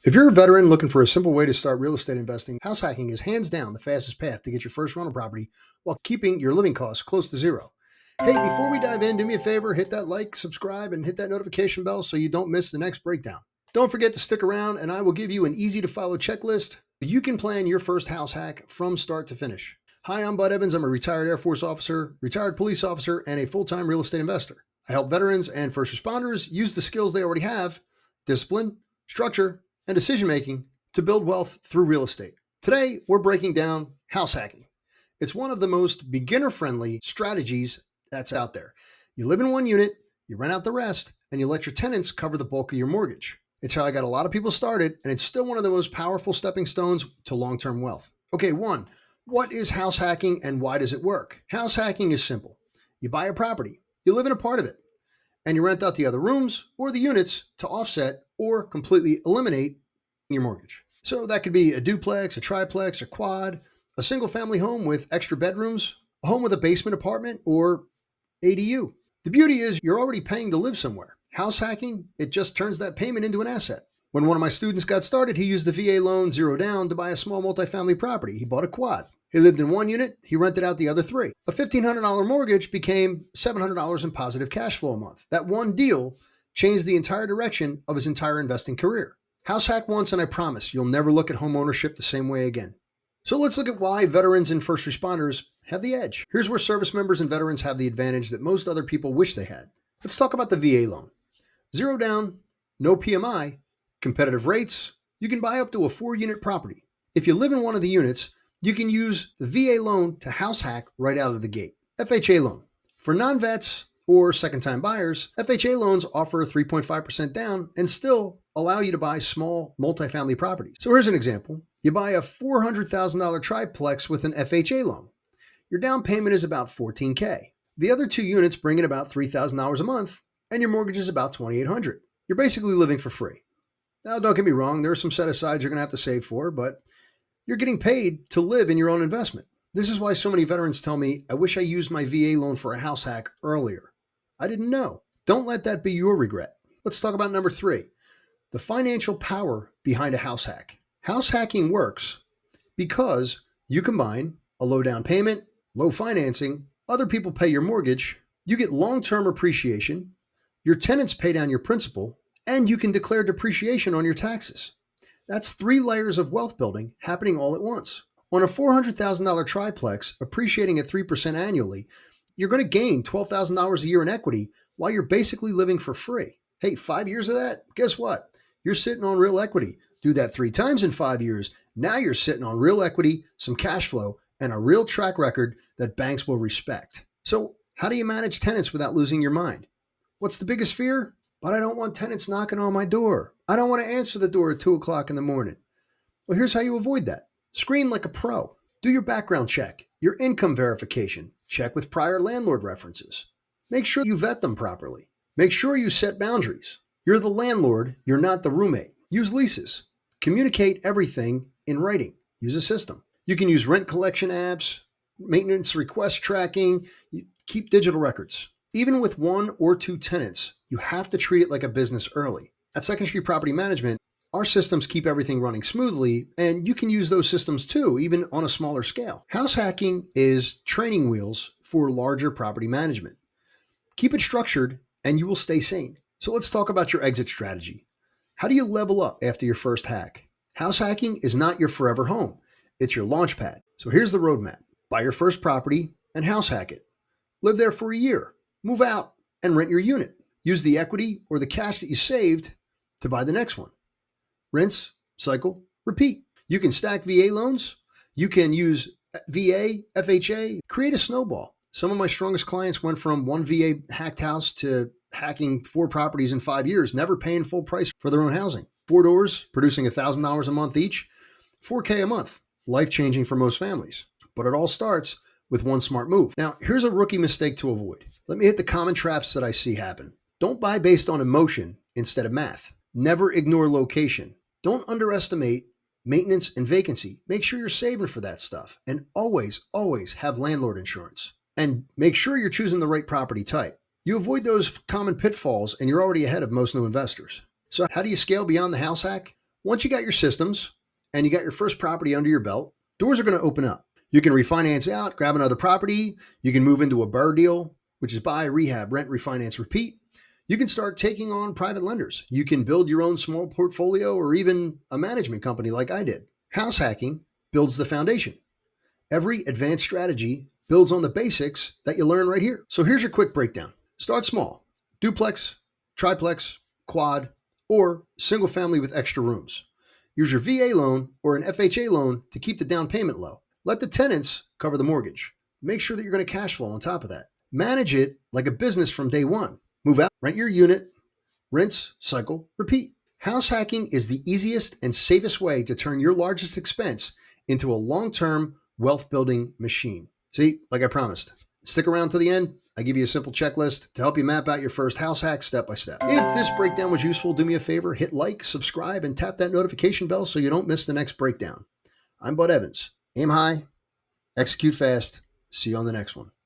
If you're a veteran looking for a simple way to start real estate investing, house hacking is hands down the fastest path to get your first rental property while keeping your living costs close to zero. Hey, before we dive in, do me a favor, hit that like, subscribe, and hit that notification bell so you don't miss the next breakdown. Don't forget to stick around, and I will give you an easy to follow checklist so you can plan your first house hack from start to finish. Hi, I'm Bud Evans. I'm a retired Air Force officer, retired police officer, and a full time real estate investor. I help veterans and first responders use the skills they already have: discipline, structure, and decision making to build wealth through real estate. Today, we're breaking down house hacking. It's one of the most beginner friendly strategies that's out there. You live in one unit, you rent out the rest, and you let your tenants cover the bulk of your mortgage. It's how I got a lot of people started, and it's still one of the most powerful stepping stones to long term wealth. Okay, one, what is house hacking and why does it work? House hacking is simple. You buy a property, you live in a part of it, and you rent out the other rooms or the units to offset or completely eliminate your mortgage. So that could be a duplex, a triplex, a quad, a single family home with extra bedrooms, a home with a basement apartment, or ADU. The beauty is you're already paying to live somewhere. House hacking, it just turns that payment into an asset. When one of my students got started, he used the VA loan, zero down, to buy a small multifamily property. He bought a quad. He lived in one unit, he rented out the other three. A $1,500 mortgage became $700 in positive cash flow a month. That one deal changed the entire direction of his entire investing career. House hack once, and I promise you'll never look at home ownership the same way again. So let's look at why veterans and first responders have the edge. Here's where service members and veterans have the advantage that most other people wish they had. Let's talk about the VA loan. Zero down, no PMI, competitive rates. You can buy up to a 4-unit property. If you live in one of the units, you can use the VA loan to house hack right out of the gate. FHA loan. For non-vets or second-time buyers, FHA loans offer a 3.5% down and still allow you to buy small multifamily properties. So here's an example. You buy a $400,000 triplex with an FHA loan. Your down payment is about $14K. The other two units bring in about $3,000 a month, and your mortgage is about $2,800. You're basically living for free. Now, don't get me wrong, there are some set-asides you're going to have to save for, but you're getting paid to live in your own investment. This is why so many veterans tell me, I wish I used my VA loan for a house hack earlier. I didn't know. Don't let that be your regret. Let's talk about number 3, the financial power behind a house hack. House hacking works because you combine a low down payment, low financing, other people pay your mortgage, you get long-term appreciation, your tenants pay down your principal, and you can declare depreciation on your taxes. That's 3 layers of wealth building happening all at once. On a $400,000 triplex appreciating at 3% annually, you're going to gain $12,000 a year in equity while you're basically living for free. Hey, 5 years of that? Guess what? You're sitting on real equity. Do that 3 times in 5 years. Now you're sitting on real equity, some cash flow, and a real track record that banks will respect. So how do you manage tenants without losing your mind? What's the biggest fear? But I don't want tenants knocking on my door. I don't want to answer the door at 2 o'clock in the morning. Well, here's how you avoid that. Screen like a pro. Do your background check, your income verification. Check with prior landlord references. Make sure you vet them properly. Make sure you set boundaries. You're the landlord, you're not the roommate. Use leases. Communicate everything in writing. Use a system. You can use rent collection apps, maintenance request tracking, keep digital records. Even with 1 or 2 tenants, you have to treat it like a business early. At Second Street Property Management, our systems keep everything running smoothly, and you can use those systems too, even on a smaller scale. House hacking is training wheels for larger property management. Keep it structured, and you will stay sane. So let's talk about your exit strategy. How do you level up after your first hack? House hacking is not your forever home. It's your launch pad. So here's the roadmap. Buy your first property and house hack it. Live there for a year. Move out and rent your unit. Use the equity or the cash that you saved to buy the next one. Rinse, cycle, repeat. You can stack VA loans. You can use VA, FHA, create a snowball. Some of my strongest clients went from one VA hacked house to hacking 4 properties in 5 years, never paying full price for their own housing. 4 doors, producing $1,000 a month each, $4K a month. Life-changing for most families. But it all starts with one smart move. Now, here's a rookie mistake to avoid. Let me hit the common traps that I see happen. Don't buy based on emotion instead of math. Never ignore location. Don't underestimate maintenance and vacancy. Make sure you're saving for that stuff. And always, always have landlord insurance. And make sure you're choosing the right property type. You avoid those common pitfalls and you're already ahead of most new investors. So how do you scale beyond the house hack? Once you got your systems and you got your first property under your belt, doors are going to open up. You can refinance out, grab another property. You can move into a BRRRR deal, which is buy, rehab, rent, refinance, repeat. You can start taking on private lenders. You can build your own small portfolio or even a management company like I did. House hacking builds the foundation. Every advanced strategy builds on the basics that you learn right here. So here's your quick breakdown. Start small: duplex, triplex, quad, or single family with extra rooms. Use your VA loan or an FHA loan to keep the down payment low. Let the tenants cover the mortgage. Make sure that you're going to cash flow on top of that. Manage it like a business from day one. Move out, rent your unit, rinse, cycle, repeat. House hacking is the easiest and safest way to turn your largest expense into a long-term wealth building machine. See, like I promised, stick around to the end. I give you a simple checklist to help you map out your first house hack step by step. If this breakdown was useful, do me a favor, hit like, subscribe, and tap that notification bell so you don't miss the next breakdown. I'm Bud Evans. Aim high, execute fast. See you on the next one.